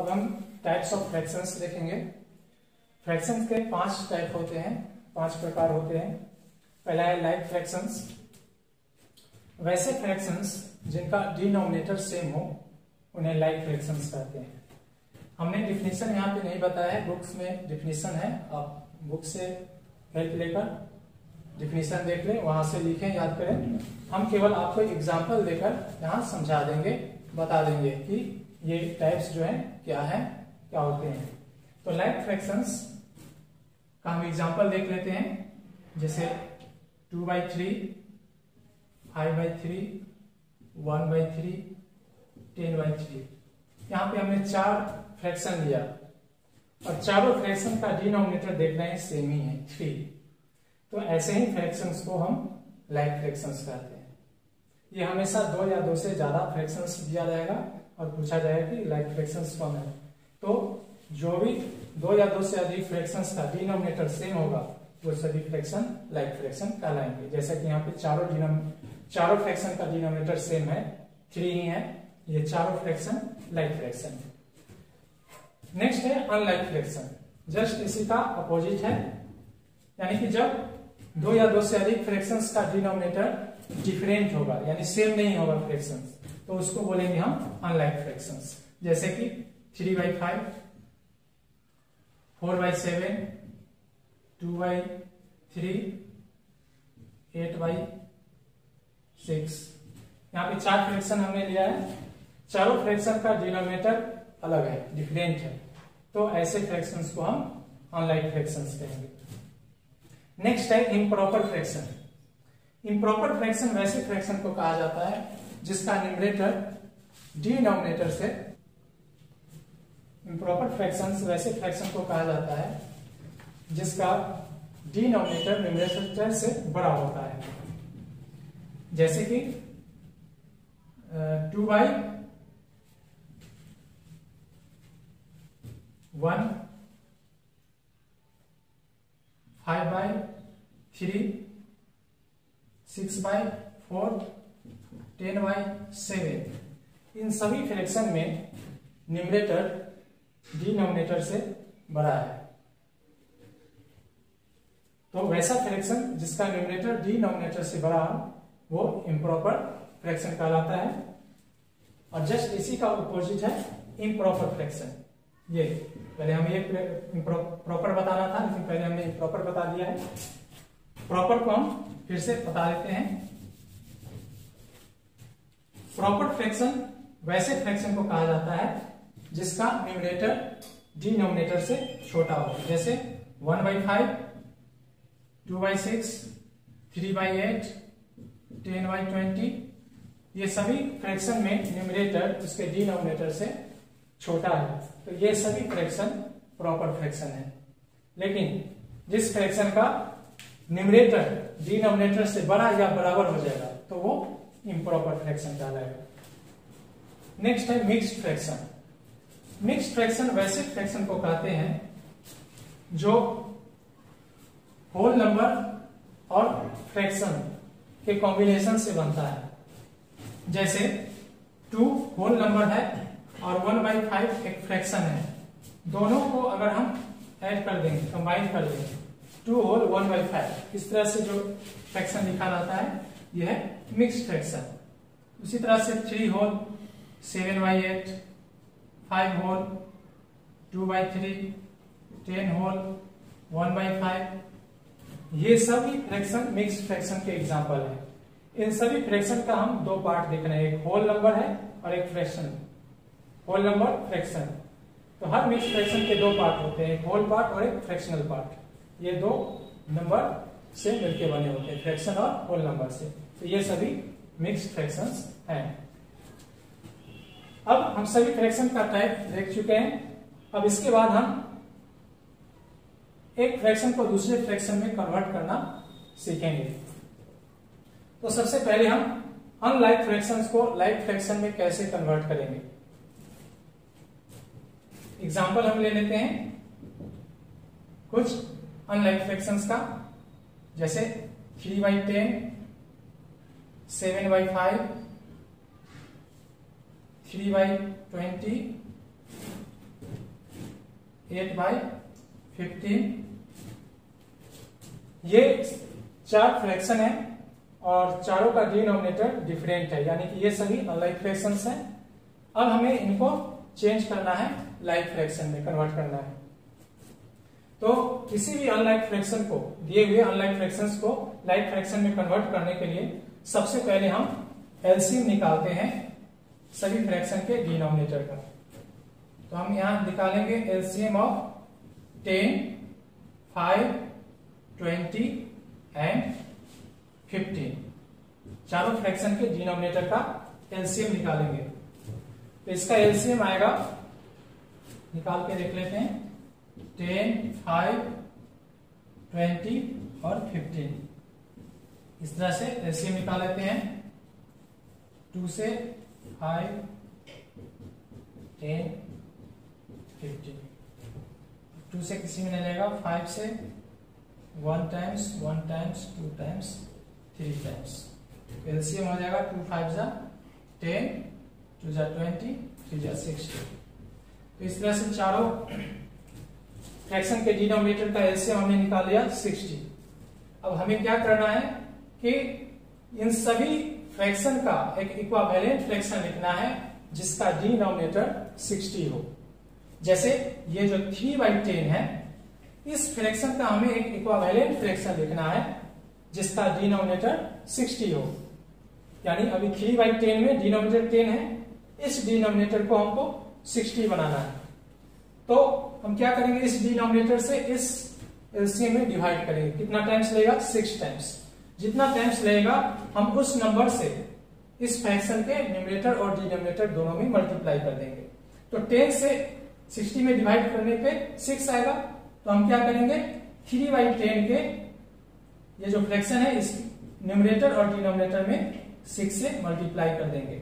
अब हम types of fractions देखेंगे। फ्रैक्शंस के 5 टाइप होते हैं, 5 प्रकार होते हैं। पहला है लाइक फ्रैक्शंस। वैसे फ्रैक्शंस जिनका डिनोमिनेटर सेम हो उन्हें लाइक फ्रैक्शंस कहते हैं। हमने डिफिनीशन यहाँ पे नहीं बताया है, बुक्स में डिफिनीशन है, आप बुक से हेल्प लेकर डिफिनीशन देख लें, वहां से लिखें, याद करें। हम केवल आपको एग्जाम्पल देकर यहाँ समझा देंगे, बता देंगे कि ये टाइप्स जो है क्या है, क्या होते हैं। तो लाइक फ्रैक्शंस का हम एग्जाम्पल देख लेते हैं, जैसे 2/3, 5/3, 1/3, 10/3। यहाँ पे हमने 4 फ्रैक्शन लिया और चारों फ्रैक्शन का डिनोमिनेटर देखना है सेम ही है 3। तो ऐसे ही फ्रैक्शंस को हम लाइक फ्रैक्शंस कहते हैं। ये हमेशा 2 या 2 से ज्यादा फ्रैक्शंस दिया जाएगा और पूछा जाएगा कि लाइक फ्रैक्शंस कौन है। तो जो भी 2 या 2 से अधिक फ्रैक्शंस का डिनोमिनेटर सेम होगा वो सभी फ्रैक्शन लाइक फ्रैक्शन कहलाएंगे। जैसे कि यहाँ पे चारों फ्रैक्शन का डिनोमिनेटर सेम है, 3 ही है, ये चारों फ्रैक्शन लाइक फ्रैक्शन है। नेक्स्ट है अनलाइक फ्रैक्शन, जस्ट इसी का अपोजिट है, यानी कि जब 2 या 2 से अधिक फ्रैक्शंस का डिनोमिनेटर डिफरेंट होगा, यानी सेम नहीं होगा फ्रैक्शंस, तो उसको बोलेंगे हम अनलाइक फ्रैक्शंस। जैसे कि 3/5, 4/7, 2/3, 8/6। यहाँ पे 4 फ्रैक्शन हमने लिया है, चारों फ्रैक्शन का डिनोमिनेटर अलग है, डिफरेंट है, तो ऐसे फ्रैक्शंस को हम अनलाइक फ्रैक्शंस कहेंगे। नेक्स्ट है इम्प्रॉपर फ्रैक्शन। इम्प्रॉपर फ्रैक्शन वैसे फ्रैक्शन को कहा जाता है जिसका न्यूमरेटर डिनोमिनेटर से, इम्प्रॉपर फ्रैक्शंस वैसे फ्रैक्शन को कहा जाता है जिसका डिनोमिनेटर न्यूमरेटर से बड़ा होता है। जैसे कि 2/1, 5/3, 6/4, 10/7। इन सभी फ्रैक्शन में न्यूमरेटर डिनोमिनेटर से बड़ा है। तो वैसा फ्रैक्शन जिसका न्यूमरेटर डिनोमिनेटर से बड़ा हो वो इम्प्रॉपर फ्रैक्शन कहलाता है। और जस्ट इसी का अपोजिट है इम्प्रॉपर फ्रैक्शन। ये पहले हम ये प्रॉपर बताना था, लेकिन पहले हमने इम्प्रॉपर बता दिया है। प्रॉपर को हम फिर से बता देते हैं। प्रॉपर फ्रैक्शन वैसे फ्रैक्शन को कहा जाता है जिसका न्यूमरेटर डिनोमिनेटर से छोटा हो, जैसे 1/5, 2/6, 3/8, 10/20। ये सभी फ्रैक्शन में न्यूमरेटर उसके डिनोमिनेटर से छोटा है, तो ये सभी फ्रैक्शन प्रॉपर फ्रैक्शन है। लेकिन जिस फ्रैक्शन का न्यूमरेटर डिनोमिनेटर से बड़ा या बराबर हो जाएगा तो वो इम्प्रॉपर फ्रैक्शन कहलाएगा। नेक्स्ट है मिक्स्ड फ्रैक्शन। मिक्स्ड फ्रैक्शन वैसे फ्रैक्शन को कहते हैं जो होल नंबर और फ्रैक्शन के कॉम्बिनेशन से बनता है। जैसे 2 होल नंबर है और 1/5 एक फ्रैक्शन है, दोनों को अगर हम ऐड कर देंगे, कंबाइन कर देंगे, 2 होल 1/5, इस तरह से जो फ्रैक्शन लिखा जाता है यह है मिक्स्ड फ्रैक्शन। उसी तरह से 3 होल 7/8, 5 होल 2/3, 10 होल 1/5, ये सभी फ्रैक्शन मिक्स्ड फ्रैक्शन के एग्जाम्पल है। इन सभी फ्रैक्शन का हम 2 पार्ट देखना है, एक होल नंबर है और एक फ्रैक्शन, होल नंबर फ्रैक्शन। तो हर मिक्स्ड फ्रैक्शन के 2 पार्ट होते हैं, एक होल पार्ट और एक फ्रैक्शनल पार्ट। ये 2 नंबर से मिलकर बने होते हैं, फ्रैक्शन और होल नंबर से। तो ये सभी मिक्स्ड फ्रैक्शंस हैं। अब हम सभी फ्रैक्शन का टाइप देख चुके हैं। अब इसके बाद हम एक फ्रैक्शन को दूसरे फ्रैक्शन में कन्वर्ट करना सीखेंगे। तो सबसे पहले हम अनलाइक फ्रैक्शंस को लाइक फ्रैक्शन में कैसे कन्वर्ट करेंगे। एग्जाम्पल हम ले लेते हैं कुछ अनलाइक फ्रैक्शंस का, जैसे 3/10, 7/5, 3/20, 8/15। ये 4 फ्रैक्शन है और चारों का डिनोमिनेटर डिफरेंट है, यानी कि ये सभी अनलाइक फ्रैक्शंस हैं। अब हमें इनको चेंज करना है, लाइक फ्रैक्शन में कन्वर्ट करना है। तो किसी भी अनलाइक फ्रैक्शन को, दिए हुए अनलाइक फ्रैक्शंस को लाइक फ्रैक्शन में कन्वर्ट करने के लिए सबसे पहले हम एलसीएम निकालते हैं सभी फ्रैक्शन के डिनोमिनेटर का। तो हम यहां निकालेंगे एलसीएम ऑफ 10, 5, 20 एंड 15। चारों फ्रैक्शन के डिनोमिनेटर का एलसीएम निकालेंगे। तो इसका एलसीएम आएगा, निकाल के देख लेते हैं, 10, 5, 20 और 15। इस तरह से एलसीएम निकाल लेते हैं। 2 से 5, 10, 15। 2 से किसी में नहीं लेगा, 5 से 1 times, 1 times, 2 times, 3 times. LCM हो जाएगा 2 5 जा 10, 2 जा 20, 3 जा 60। तो इस तरह से चारों फ्रैक्शन के डिनोमिनेटर का एलसीएम हमने निकाल लिया 60। अब हमें क्या करना है कि इन सभी फ्रैक्शन का एक इक्विवेलेंट फ्रैक्शन लिखना है जिसका डिनोमिनेटर 60 हो। जैसे ये जो 3/10 है, इस फ्रैक्शन का हमें एक इक्विवेलेंट फ्रैक्शन लिखना है जिसका डिनोमिनेटर 60 हो। यानी अभी 3/10 में डिनोमिनेटर 10 है, इस डिनोमिनेटर को हमको 60 बनाना है। तो हम क्या करेंगे, इस डिनोमिनेटर से इस एलसीएम में डिवाइड करेंगे। कितना टाइम्स लेगा, 6 टाइम्स। जितना टाइम्स लेगा हम उस नंबर से इस फ्रैक्शन के न्यूमरेटर और डिनोमिनेटर दोनों में मल्टीप्लाई कर देंगे। तो 10 से 60 में डिवाइड करने पे 6 आएगा। तो हम क्या करेंगे, 3/10 के ये जो फ्रैक्शन है इस न्यूमरेटर और डिनोमिनेटर में 6 से मल्टीप्लाई कर देंगे।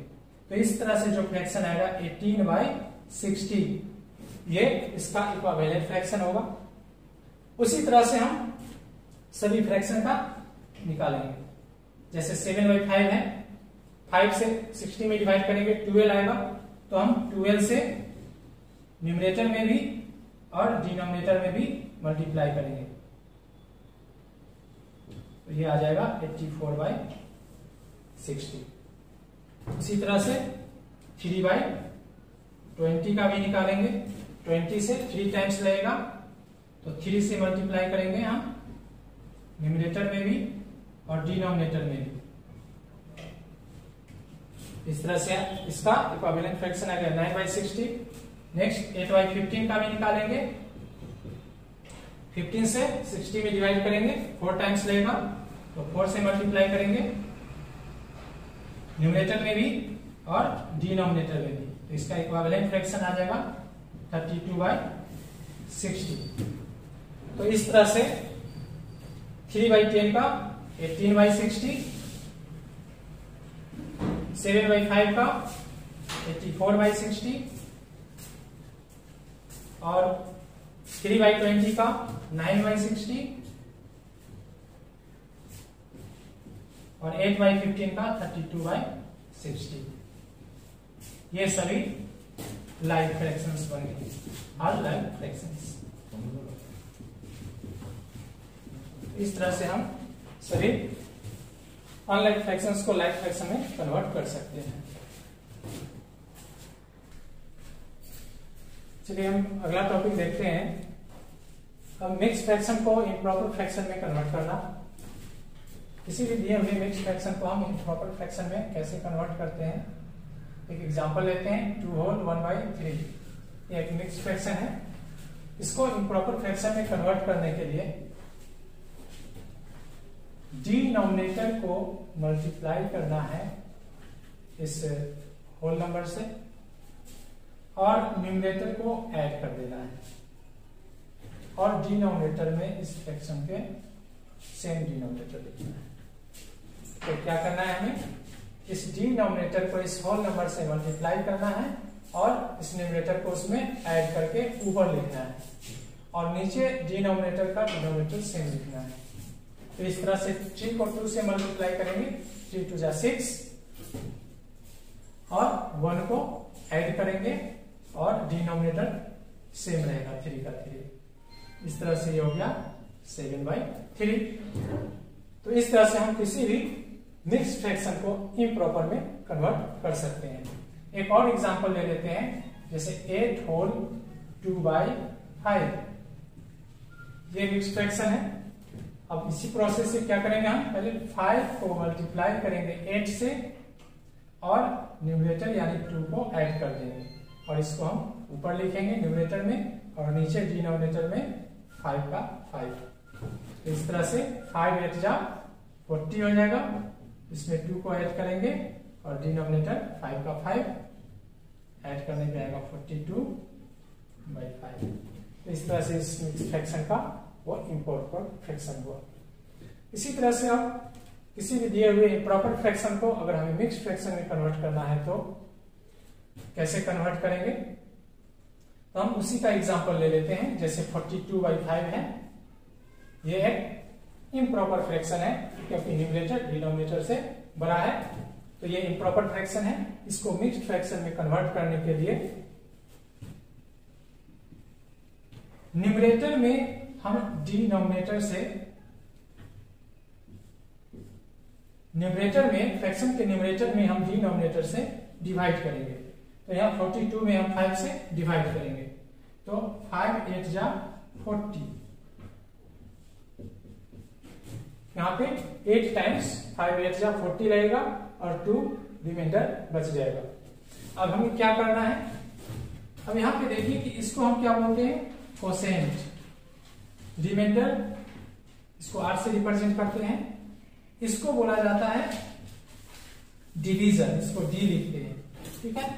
तो इस तरह से जो फ्रैक्शन आएगा 18/60, ये इसका इक्विवेलेंट फ्रैक्शन होगा। उसी तरह से हम सभी फ्रैक्शन का निकालेंगे। जैसे 7/5 है, 5 से 60 में डिवाइड करेंगे 12 आएगा। तो हम 12 से न्यूमरेटर में भी और डिनोमिनेटर में भी मल्टीप्लाई करेंगे। तो ये आ जाएगा 84/60। उसी तरह से 3/20 का भी निकालेंगे। 20 से 3 टाइम्स लगेगा, तो 3 से मल्टीप्लाई करेंगे हम न्यूमरेटर में भी और डिनोमिनेटर में भी। इस तरह से इसका इक्विवेलेंट फ्रैक्शन आएगा 9/60। नेक्स्ट 8/15 का भी निकालेंगे। 15 से 60 में डिवाइड करेंगे, 4 टाइम्स लगेगा, तो 4 से मल्टीप्लाई करेंगे न्यूमरेटर में भी और डिनोमिनेटर में भी। तो इसका इक्विवेलेंट फ्रैक्शन आ जाएगा 32/60। तो इस तरह से 3/10 का 18/60, 7/5 का 84/60 और 3/20 का 9/60 और 8/15 का 32/60। ये सभी लाइक फ्रैक्शंस बन गए, और लाइक फ्रैक्शंस। इस तरह से हम सभी अनलाइक फ्रैक्शंस को लाइक फ्रैक्शन में कन्वर्ट कर सकते हैं। चलिए हम अगला टॉपिक देखते हैं। अब मिक्स फ्रैक्शन को इम्प्रॉपर फ्रैक्शन में कन्वर्ट करना। किसी भी दिए हुए मिक्स फ्रैक्शन को हम इम्प्रॉपर फ्रैक्शन में कैसे कन्वर्ट करते हैं। एक एग्जांपल लेते हैं, 2 होल 1/3। ये एक मिक्स फ्रैक्शन है। इसको इम्प्रॉपर फ्रैक्शन में कन्वर्ट करने के लिए डिनोमिनेटर को मल्टीप्लाई करना है इस होल नंबर से और न्यूमरेटर को ऐड कर देना है और डिनोमिनेटर में इस फ्रैक्शन के सेम डिनोमिनेटर लिखना है। तो क्या करना है, हमें इस डिनोमिनेटर को इस होल नंबर से मल्टीप्लाई करना है और इस न्यूमरेटर को उसमें ऐड करके ऊपर लिखना है और नीचे डिनोमिनेटर का डिनोमिनेटर सेम लिखना है। तो इस तरह से 3 को 2 से मल्टीप्लाई करेंगे, 3 2 जा 6 और 1 को ऐड करेंगे और डिनोमिनेटर सेम रहेगा 3 का 3। इस तरह से ये हो गया 7/3। तो इस तरह से हम किसी भी मिक्स फ्रैक्शन को इम्प्रॉपर में कन्वर्ट कर सकते हैं। एक और एग्जांपल ले लेते हैं, जैसे 8 होल 2/5। ये मिक्स फ्रैक्शन है। अब इसी प्रोसेस से क्या करेंगे, हम पहले 5 को मल्टीप्लाई करेंगे 8 से और न्यूमरेटर यानी 2 को ऐड कर देंगे और इसको हम ऊपर लिखेंगे न्यूमरेटर में और नीचे डिनोमिनेटर में 5 का 5। तो इस तरह से 5 8 जा 40 हो जाएगा, इसमें 2 को ऐड करेंगे और डिनोमिनेटर 5 का 5 ऐड करने पे आएगा 42/5। तो इस तरह से इस मिक्स फ्रैक्शन का वो इम्प्रॉपर फ्रैक्शन हुआ। इसी तरह से हम किसी भी दिए हुए इम्प्रॉपर फ्रैक्शन को अगर हमें मिक्स फ्रैक्शन में कन्वर्ट करना है तो कैसे कन्वर्ट करेंगे, तो हम उसी का एग्जांपल ले लेते हैं। जैसे 42/5 है, ये एक इम्प्रॉपर फ्रैक्शन है क्योंकि न्यूमरेटर डिनोमिनेटर से बड़ा है, तो ये इम्प्रॉपर फ्रैक्शन है। इसको मिक्स्ड फ्रैक्शन में कन्वर्ट करने के लिए न्यूमरेटर में हम डिनोमिनेटर से न्यूमरेटर में फ्रैक्शन के न्यूमरेटर में हम डिनोमिनेटर से डिवाइड करेंगे। तो यहाँ 42 में हम 5 से डिवाइड करेंगे, तो 5 8 जा 40। यहाँ पे 8 टाइम्स 5 8 जा 40 रहेगा और 2 रिमाइंडर बच जाएगा। अब हमें क्या करना है, अब यहाँ पे देखिए कि इसको हम क्या बोलते हैं, कोसेंट। रिमाइंडर इसको r से रिप्रेजेंट करते हैं, इसको बोला जाता है डिवीजन, इसको d लिखते हैं। ठीक है,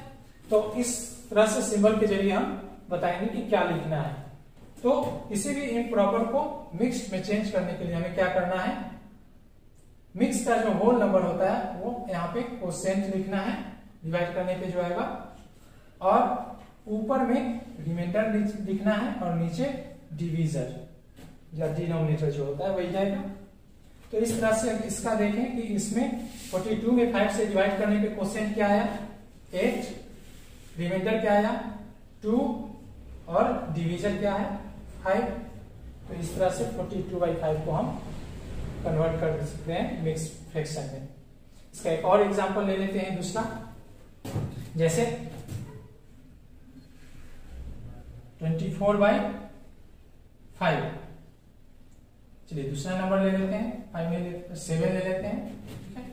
तो इस तरह से सिंबल के जरिए हम बताएंगे कि क्या लिखना है। तो किसी भी इम्प्रॉपर को मिक्स्ड में चेंज करने के लिए हमें क्या करना है, मिक्स का जो होल नंबर होता है वो यहाँ पे कोसेंट लिखना है, डिवाइड करने पे जो आएगा, और ऊपर में रिमाइंडर लिखना है और नीचे डिवीजर या डिनोमिनेटर जो होता है वही जाएगा। तो इस तरह से इसका देखें कि इसमें 42 में 5 से डिवाइड करने पे कोसेंट क्या आया 8, रिमाइंडर क्या आया 2 और डिवीजर क्या है 5। तो इस तरह से 42/5 को हम कन्वर्ट कर सकते हैं मिक्स फ्रैक्शन में। इसका एक और एग्जांपल ले लेते हैं दूसरा, जैसे 24/5। चलिए दूसरा नंबर ले लेते हैं, 7 ले लेते हैं। ठीक है,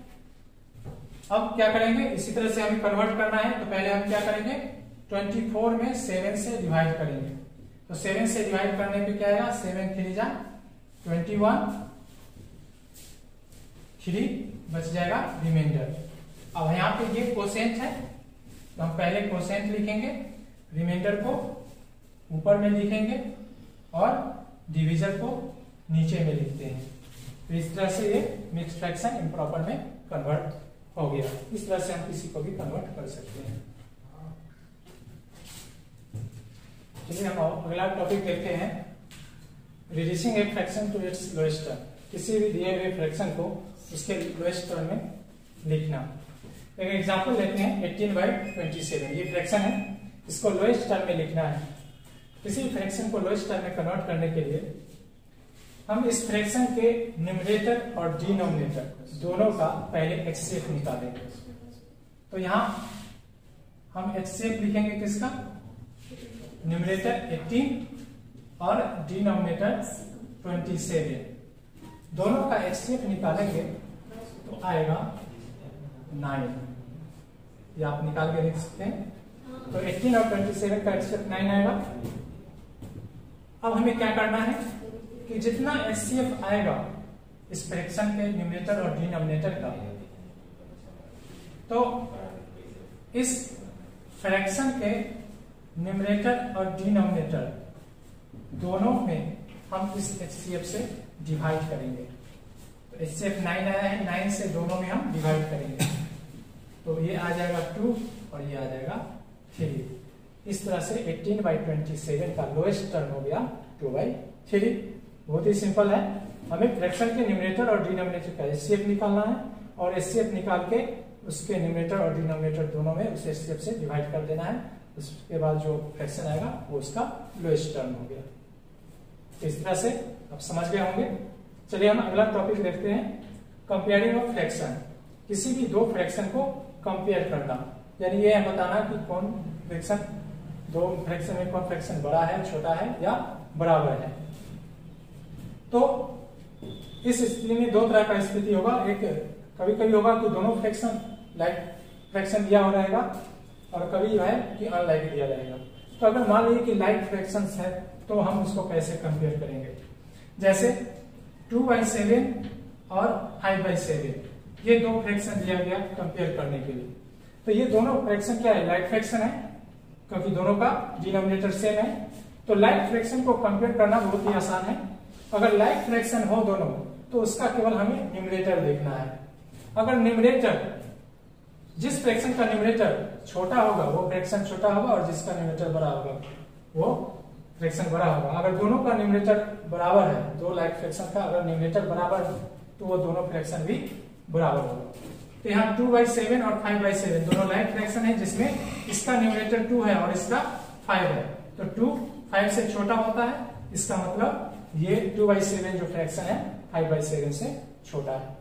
अब क्या करेंगे, इसी तरह से हमें कन्वर्ट करना है। तो पहले हम क्या करेंगे, 24 में 7 से डिवाइड करेंगे। तो 7 से डिवाइड करने पे क्या आएगा, 7 3 जा 21, 3 बच जाएगा रिमाइंडर। अब यहाँ पे ये कोसेंट है, तो हम पहले कोसेंट लिखेंगे, रिमाइंडर को ऊपर में लिखेंगे और डिवीजर को नीचे में लिखते हैं। तो इस तरह से ये मिक्स फ्रैक्शन इम्प्रॉपर में कन्वर्ट हो गया। इस तरह से हम किसी को भी कन्वर्ट कर सकते हैं। चलिए हम अगला टॉपिक देखते हैं, reducing a fraction to its lowest term. किसी भी दिए हुए फ्रैक्शन को उसके लोएस्ट टर्म में लिखना। एक एग्जांपल लेते हैं 18/27। ये फ्रैक्शन है, इसको लोएस्ट टर्म में लिखना है। किसी फ्रैक्शन को लोएस्ट टर्म में कन्वर्ट करने के लिए हम इस फ्रैक्शन के न्यूमरेटर और डिनोमिनेटर दोनों का पहले एचसीएफ निकालेंगे। तो यहां हम एचसीएफ लिखेंगे किसका, न्यूमरेटर 18 और डिनोमिनेटर 27। दोनों का एचसीएफ निकालेंगे तो आएगा 9। ये आप निकाल के लिख सकते हैं। तो 18 और 27 का एचसीएफ 9 आएगा। अब हमें क्या करना है कि जितना एचसीएफ आएगा इस फ्रैक्शन के न्यूमरेटर और डिनोमिनेटर का, तो इस फ्रैक्शन के न्यूमरेटर और डिनोमिनेटर दोनों में हम इस एचसीएफ से डिवाइड करेंगे। तो एचसीएफ 9 आया है, 9 से दोनों में हम डिवाइड करेंगे। तो ये आ जाएगा 2 और ये आ जाएगा 3। इस तरह से 18/27 का लोएस्ट टर्म हो गया 2/3। बहुत ही सिंपल है, हमें फ्रैक्शन के न्यूमरेटर और डिनोमिनेटर का एचसीएफ निकालना है और एचसीएफ निकाल के उसके न्यूमरेटर और डिनोमिनेटर दोनों में उस एचसीएफ से डिवाइड कर देना है उसके बाद जो फ्रैक्शन आएगा वो उसका लोएस्ट टर्म हो गया। तो इस तरह से आप समझ गए होंगे। चलिए हम अगला टॉपिक देखते हैं, कंपेयरिंग ऑफ फ्रैक्शन। किसी भी दो फ्रैक्शन को कंपेयर करना, यानी ये बताना कि कौन फ्रैक्शन, दो फ्रैक्शन में कौन फ्रैक्शन बड़ा है, छोटा है या बराबर है। तो इस स्थिति में दो तरह का स्थिति होगा। एक कभी कभी होगा कि दोनों फ्रैक्शन लाइक फ्रैक्शन दिया हो रहेगा और कभी जो है कि अनलाइक दिया जाएगा। तो अगर मान लीजिए कि लाइक फ्रैक्शंस है तो हम उसको कैसे कंपेयर करेंगे। जैसे 2/7 और 5/7 ये दो फ्रैक्शन दिया गया कंपेयर करने के लिए। तो ये दोनों फ्रैक्शन क्या है, लाइक फ्रैक्शन है क्योंकि दोनों का डिनोमिनेटर सेम है। तो लाइक फ्रैक्शन को कंपेयर करना बहुत ही आसान है। अगर लाइक फ्रैक्शन हो दोनों तो उसका केवल हमें न्यूमरेटर देखना है। अगर न्यूमरेटर, जिस फ्रैक्शन का न्यूमरेटर छोटा होगा वो फ्रैक्शन छोटा होगा और जिसका न्यूमरेटर बड़ा होगा वो फ्रैक्शन बड़ा होगा। अगर दोनों का न्यूमरेटर बराबर है, दो लाइक फ्रैक्शन का अगर न्यूमरेटर बराबर है तो वो दोनों फ्रैक्शन भी बराबर होगा। तो यहाँ 2/7 और 5/7 दोनों लाइक फ्रैक्शन है जिसमें इसका न्यूमरेटर 2 है और इसका 5 है। तो 2 5 से छोटा होता है, इसका मतलब ये 2/7 जो फ्रैक्शन है 5/7 से छोटा है।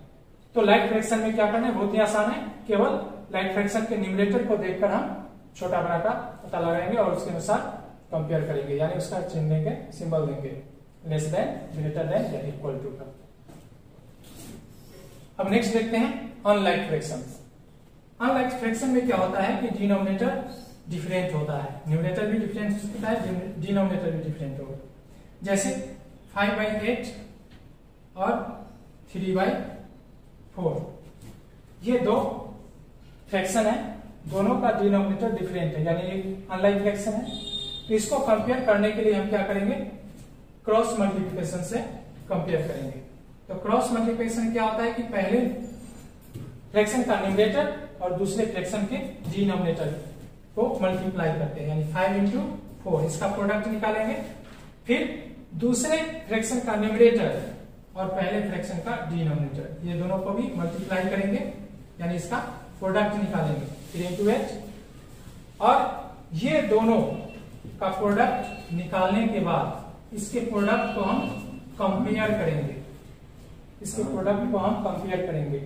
तो लाइक फ्रैक्शन में क्या करना है, बहुत ही आसान है। केवल लाइक फ्रैक्शन के न्यूमरेटर को देखकर हम छोटा बड़ा का पता लगाएंगे और उसके अनुसार कंपेयर करेंगे, यानी उसका चिन्ह देंगे, सिंबल देंगे, लेस देन, ग्रेटर देन या इक्वल टू का। अब नेक्स्ट देखते हैं अनलाइक फ्रैक्शंस। अनलाइक फ्रैक्शन में क्या होता है कि डिनोमिनेटर डिफरेंट होता है, न्यूमरेटर भी डिफरेंट होता है, डिनोमिनेटर भी डिफरेंट होगा। जैसे 5/8 और 3/4 ये दो फ्रैक्शन है, दोनों का डिनोमिनेटर डिफरेंट है, यानी एक अनलाइक फ्रैक्शन है। तो इसको कंपेयर करने के लिए हम क्या करेंगे, क्रॉस मल्टीप्लिकेशन से कंपेयर करेंगे। तो क्रॉस मल्टीप्लिकेशन क्या होता है कि पहले फ्रैक्शन का न्यूमरेटर और दूसरे फ्रैक्शन के डिनोमिनेटर को मल्टीप्लाई करते हैं, यानी 5 × 4 इसका प्रोडक्ट निकालेंगे। फिर दूसरे फ्रैक्शन का न्यूमरेटर और पहले फ्रैक्शन का डिनोमिनेटर, ये दोनों को भी मल्टीप्लाई करेंगे, यानी इसका प्रोडक्ट निकालेंगे 3 × 8। और ये दोनों का प्रोडक्ट निकालने के बाद इसके प्रोडक्ट को हम कंपेयर करेंगे, इसके प्रोडक्ट को हम कंपेयर करेंगे।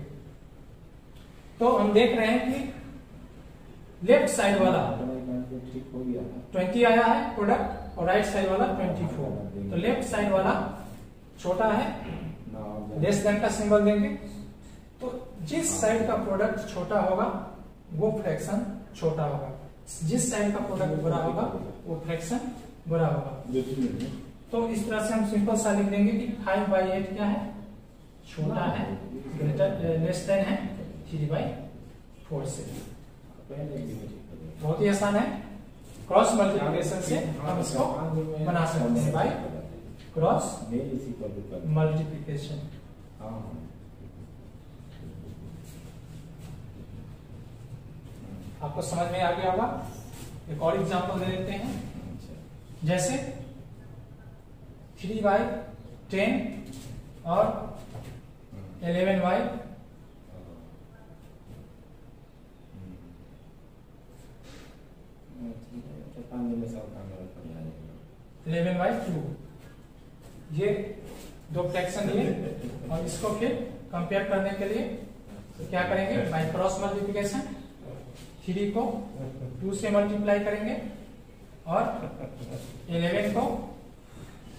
तो हम देख रहे हैं कि लेफ्ट साइड वाला 20 आया है प्रोडक्ट और राइट साइड वाला 24। तो लेफ्ट साइड वाला छोटा है, लेस देन का सिंबल देंगे। तो जिस साइड का प्रोडक्ट छोटा होगा वो फ्रैक्शन छोटा होगा, जिस साइड का प्रोडक्ट बड़ा होगा वो फ्रैक्शन बड़ा होगा। तो इस तरह से हम सिंपल सा लिख देंगे कि 5/8 क्या है, छोटा है, ग्रेटर लेस देन है 3/4 से। बहुत ही आसान है, क्रॉस मल्टीप्लिकेशन से हम इसको बना सकते हैं बाय क्रॉस मल्टीप्लिकेशन। आपको समझ में आ गया होगा। एक और एग्जांपल दे देते हैं, जैसे 3/10 और 11/2 ये दो फ्रैक्शन लिए और इसको फिर कंपेयर करने के लिए तो क्या करेंगे, बाय क्रॉस मल्टीप्लिकेशन 3 को 2 से मल्टीप्लाई करेंगे और 11 को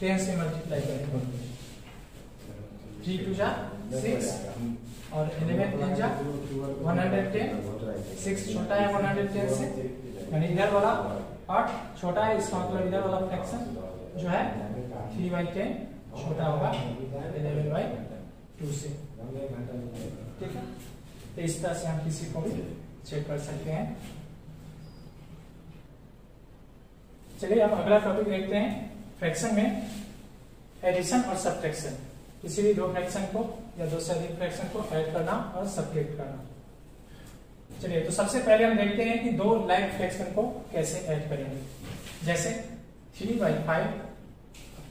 10 से मल्टीप्लाई करेंगे। 3 × 6 और 11 × 110, 6 छोटा है 110 से, यानी इधर वाला पार्ट छोटा है, इसका मतलब इधर वाला फ्रैक्शन जो है 3/10 छोटा होगा 11/2 से। ठीक है, तो इस तरह से हम किसी को भी चेक कर सकते हैं। चलिए हम अगला टॉपिक देखते हैं, फ्रैक्शन में एडिशन और सब्ट्रैक्शन। किसी भी दो फ्रैक्शन को या दो से अधिक फ्रैक्शन को ऐड करना और सब्ट्रैक्ट करना। चलिए, तो सबसे पहले हम देखते हैं कि दो लाइक फ्रैक्शन को कैसे ऐड करेंगे। जैसे 3/5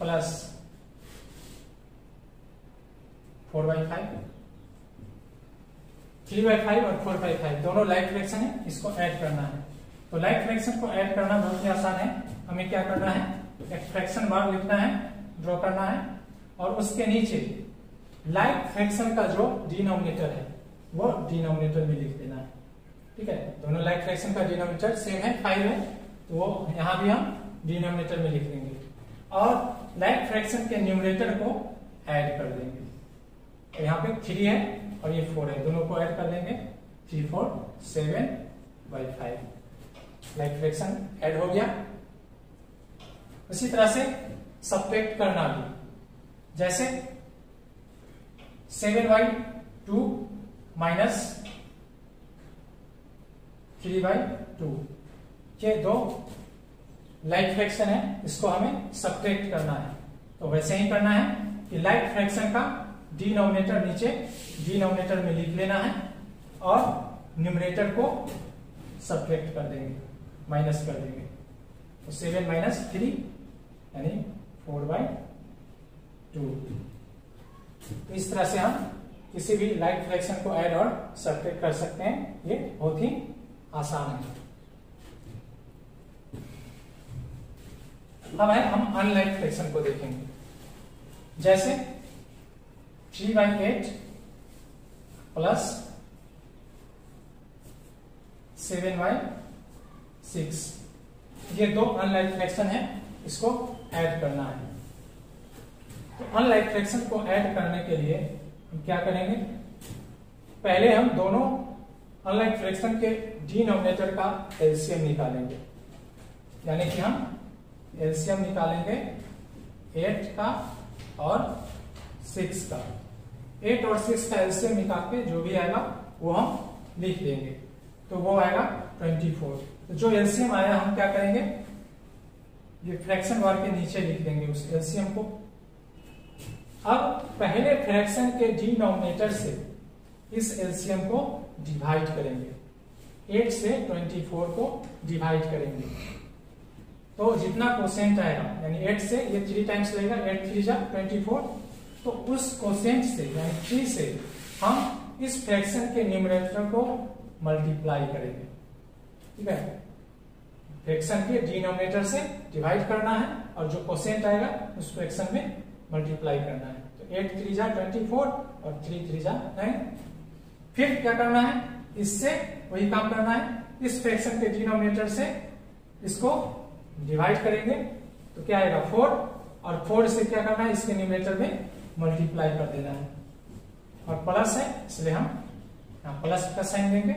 प्लस 4/5, 3/5 और 4/5 दोनों लाइक फ्रैक्शन है, इसको ऐड करना है। तो लाइक फ्रैक्शन को ऐड करना बहुत ही आसान है। हमें क्या करना है, एक फ्रैक्शन बार लिखना है, ड्रॉ करना है, और उसके नीचे लाइक फ्रैक्शन का जो डिनोमिनेटर है वो डिनोमिनेटर में लिख देना है। ठीक है, दोनों लाइक फ्रैक्शन का डिनोमिनेटर सेम है, 5 है, तो वो यहां भी हम डिनोमिनेटर में लिख देंगे और लाइक फ्रैक्शन के न्यूमरेटर को ऐड कर देंगे। तो यहाँ पे 3 है और ये 4 है, दोनों को ऐड कर देंगे, 3 4 7/5 लाइक फ्रैक्शन ऐड हो गया। उसी तरह से सब्ट्रैक्ट करना भी, जैसे 7/2 माइनस 3/2, ये दो लाइक फ्रैक्शन है, इसको हमें सब्ट्रैक्ट करना है। तो वैसे ही करना है कि लाइक फ्रैक्शन का डिनोमिनेटर नीचे डिनोमिनेटर में लिख लेना है और न्यूमरेटर को सब्ट्रैक्ट कर देंगे, माइनस कर देंगे। तो 7 माइनस 3 यानी 4/2। तो इस तरह से हम किसी भी लाइक फ्रैक्शन को ऐड और सब्ट्रैक्ट कर सकते हैं, ये बहुत ही आसान है। अब है हम अनलाइक फ्रैक्शन को देखेंगे, जैसे 3/8 प्लस 7/6, ये दो अनलाइक फ्रैक्शन है, इसको ऐड करना है। तो अनलाइक फ्रैक्शन को ऐड करने के लिए हम क्या करेंगे, पहले हम दोनों अनलाइक फ्रैक्शन के डिनोमिनेटर का एलसीएम निकालेंगे, यानी कि हम एलसीएम निकालेंगे 8 का और 6 का। 8 और 6 का एलसीएम निकाल के जो भी आएगा वो हम लिख देंगे, तो वो आएगा 24। तो जो एलसीएम आया हम क्या करेंगे, ये फ्रैक्शन बार के नीचे लिख देंगे उस एलसीएम को। अब पहले फ्रैक्शन के डिनोमिनेटर से इस एलसीएम को डिवाइड करेंगे, 8 से 24 को डिवाइड करेंगे, तो जितना कोसेंट आएगा, यानी 8 से ये 3 टाइम्स लगेगा, 8 3 जा 24, तो उस कोसेंट से यानी 3 से हम इस फ्रैक्शन के न्यूमरेटर को मल्टीप्लाई करेंगे। ठीक है, फ्रैक्शन के डिनोमिनेटर से डिवाइड करना है और जो कोसेंट आएगा उस फ्रैक्शन में मल्टीप्लाई करना है। तो 8 3 जा 24 और 3 3 जा 9। फिर क्या करना है, इससे वही काम करना है, इस फ्रैक्शन के डिनोमिनेटर से इसको डिवाइड करेंगे, तो क्या आएगा 4, और 4 से क्या करना है, इसके न्यूमरेटर में मल्टीप्लाई कर देना है, और प्लस है इसलिए हम यहां प्लस का साइन देंगे।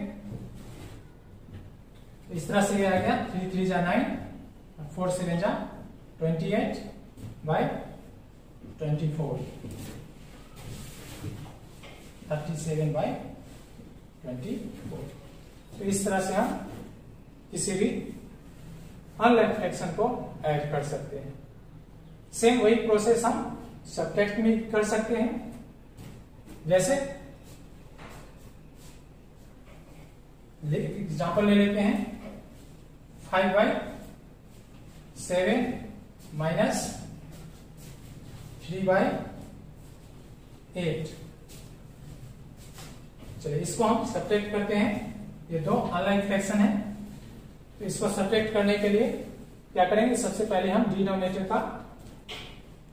इस तरह से ये आ गया 3 3 जा 9, 4 7 जा 28/24, 37/24। तो इस तरह से हम किसी भी अनलाइक फ्रैक्शन को ऐड कर सकते हैं। सेम वही प्रोसेस हम सब्ट्रैक्ट में कर सकते हैं, जैसे एग्जांपल ले लेते हैं 5/7 माइनस 3/8। चलिए इसको हम सब्ट्रैक्ट करते हैं, ये दो अनलाइक फ्रैक्शन है, तो इसको सब्ट्रैक्ट करने के लिए क्या करेंगे, सबसे पहले हम डिनोमिनेटर का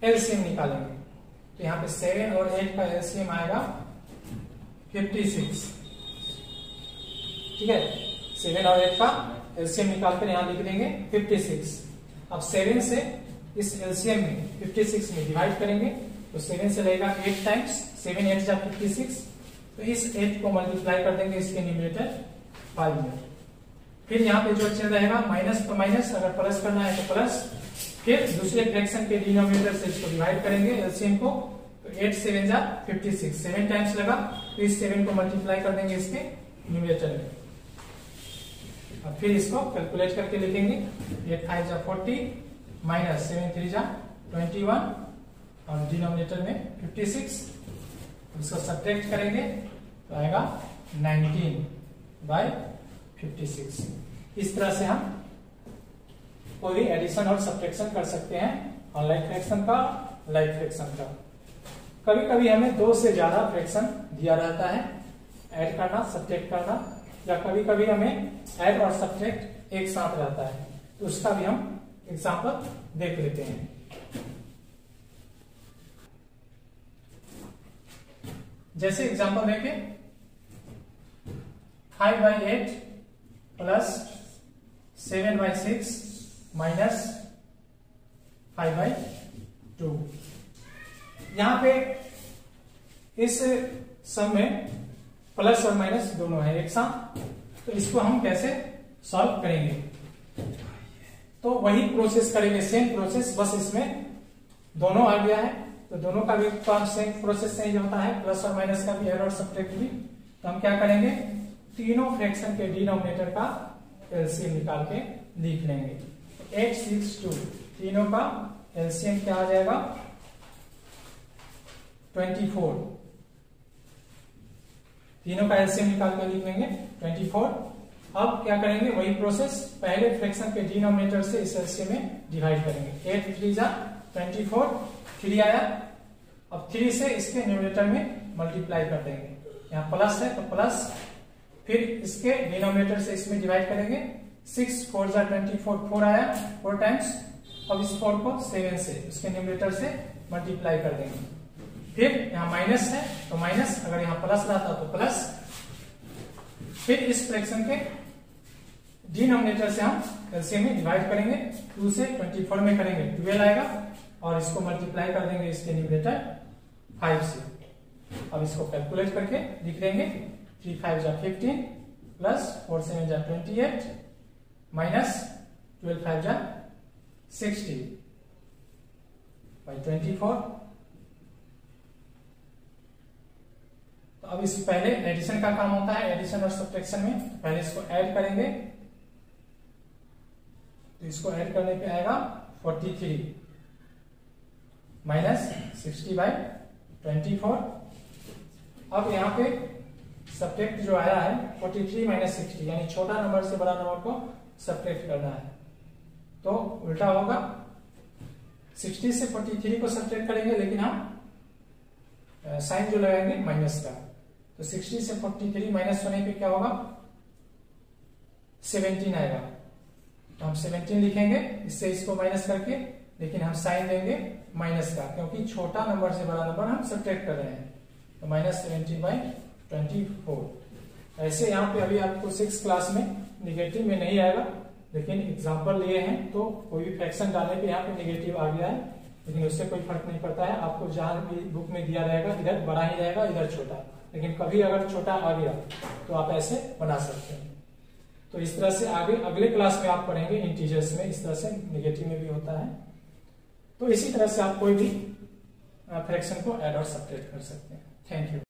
एलसीएम निकालेंगे। तो यहाँ पे 7 और 8 का एलसीएम आएगा 56। ठीक है, 7 और 8 का एलसीएम निकालकर यहाँ लिख देंगे 56। अब 7 से इस एलसीएम में 56 में डिवाइड करेंगे, तो 7 से लगेगा 8 टाइम्स, 7 8 जा 56, तो इस 8 को मल्टीप्लाई कर देंगे इसके न्यूमरेटर 5 में। फिर यहाँ पे जो चिन्ह रहेगा माइनस तो माइनस, अगर प्लस करना है तो प्लस, फिर दूसरे फ्रैक्शन के डिनोमिनेटर से इसको डिवाइड करेंगे एलसीएम को, तो 8 7 जा 56, 7 टाइम्स लगा, तो इस 7 को मल्टीप्लाई कर देंगे इसके न्यूमरेटर में। अब फिर इसको कैलकुलेट करके लिखेंगे, 8 5 जा 40 माइनस 7 3 जा 21 और डिनोमिनेटर में 56, इसको सब्ट्रैक्ट करेंगे तो आएगा 19/56। इस तरह से हम कोई भी एडिशन और सब्ट्रैक्शन कर सकते हैं, अनलाइक फ्रैक्शन का, लाइक फ्रैक्शन का। कभी कभी हमें 2 से ज्यादा फ्रैक्शन दिया रहता है ऐड करना, सब्ट्रैक्ट करना, या कभी कभी हमें ऐड और सब्ट्रैक्ट एक साथ रहता है, तो उसका भी हम एग्जाम्पल देख लेते हैं। जैसे एग्जाम्पल देखें, 5/8 प्लस 7/6 माइनस 5/2। यहां पे इस सम में प्लस और माइनस दोनों है एक साथ, तो इसको हम कैसे सॉल्व करेंगे? तो वही प्रोसेस करेंगे, सेम प्रोसेस, बस इसमें दोनों आ गया है, तो दोनों का भी सेम प्रोसेस चेंज होता है, प्लस और माइनस का भी एड और सब्ट्रैक्ट भी। तो हम क्या करेंगे, तीनों फ्रैक्शन के डिनोमिनेटर का एलसीएम निकाल के लिख लेंगे। 8, 6, 2 तीनों का एलसीएम क्या आ जाएगा? 24। तीनों का एलसीएम निकाल के लिख लेंगे 24। अब क्या करेंगे, वही प्रोसेस, पहले फ्रैक्शन के डिनोमिनेटर से इस एलसीएम में डिवाइड करेंगे। 8 3 जा 24, 3 आया। अब 3 से इसके न्यूमरेटर में मल्टीप्लाई कर देंगे, यहाँ प्लस है तो प्लस, फिर इसके डिनोमिनेटर से इसमें डिवाइड करेंगे। 6 4 जा 24, 4 आया 4 टाइम्स। अब इस 4 को 7 से उसके न्यूमरेटर से मल्टीप्लाई कर देंगे। फिर यहाँ माइनस है तो माइनस, अगर यहाँ प्लस रहता तो प्लस। फिर इस फ्रैक्शन के डिनोमिनेटर से हम एलसीएम में डिवाइड करेंगे। 2 से 24 में करेंगे 12 आएगा, और इसको मल्टीप्लाई कर देंगे इसके न्यूमरेटर 5 से। अब इसको कैलकुलेट करके लिख देंगे। 3 5 जा 15 प्लस 4 7 जा 28 माइनस 12 5 जा 60 by 24। तो अब इस पहले एडिशन का काम होता है, एडिशन और सब्ट्रैक्शन में। पहले इसको ऐड करेंगे, तो इसको ऐड करने पे आएगा 43 माइनस 60 by 24। अब यहाँ पे सब्ट्रैक्ट जो आया है 43 माइनस 60, यानी छोटा नंबर से बड़ा नंबर को सब्ट्रैक्ट करना है, तो उल्टा होगा। 60 से 43 को सब्ट्रैक्ट करेंगे, लेकिन हम साइन जो लगाएंगे माइनस का, तो 60 से 43 माइनस होने पे क्या होगा, 17 आएगा। तो हम 17 लिखेंगे, इससे इसको माइनस करके, लेकिन हम साइन देंगे माइनस का, क्योंकि छोटा नंबर से बड़ा नंबर हम सब्ट्रैक्ट कर रहे हैं। तो माइनस 17 by 24। ऐसे यहाँ पे अभी आपको 6 क्लास में निगेटिव में नहीं आएगा, लेकिन एग्जाम्पल लिए हैं तो कोई भी फ्रैक्शन डालने पे यहाँ पे निगेटिव आ गया है, लेकिन उससे कोई फर्क नहीं पड़ता है। आपको जहां भी बुक में दिया रहेगा, इधर बड़ा ही रहेगा, इधर छोटा, लेकिन कभी अगर छोटा आ गया तो आप ऐसे बना सकते हैं। तो इस तरह से आगे अगले क्लास में आप पढ़ेंगे इंटीजर्स में, इस तरह से निगेटिव में भी होता है। तो इसी तरह से आप कोई भी फ्रैक्शन को ऐड और सब्ट्रैक्ट कर सकते हैं। Thank you.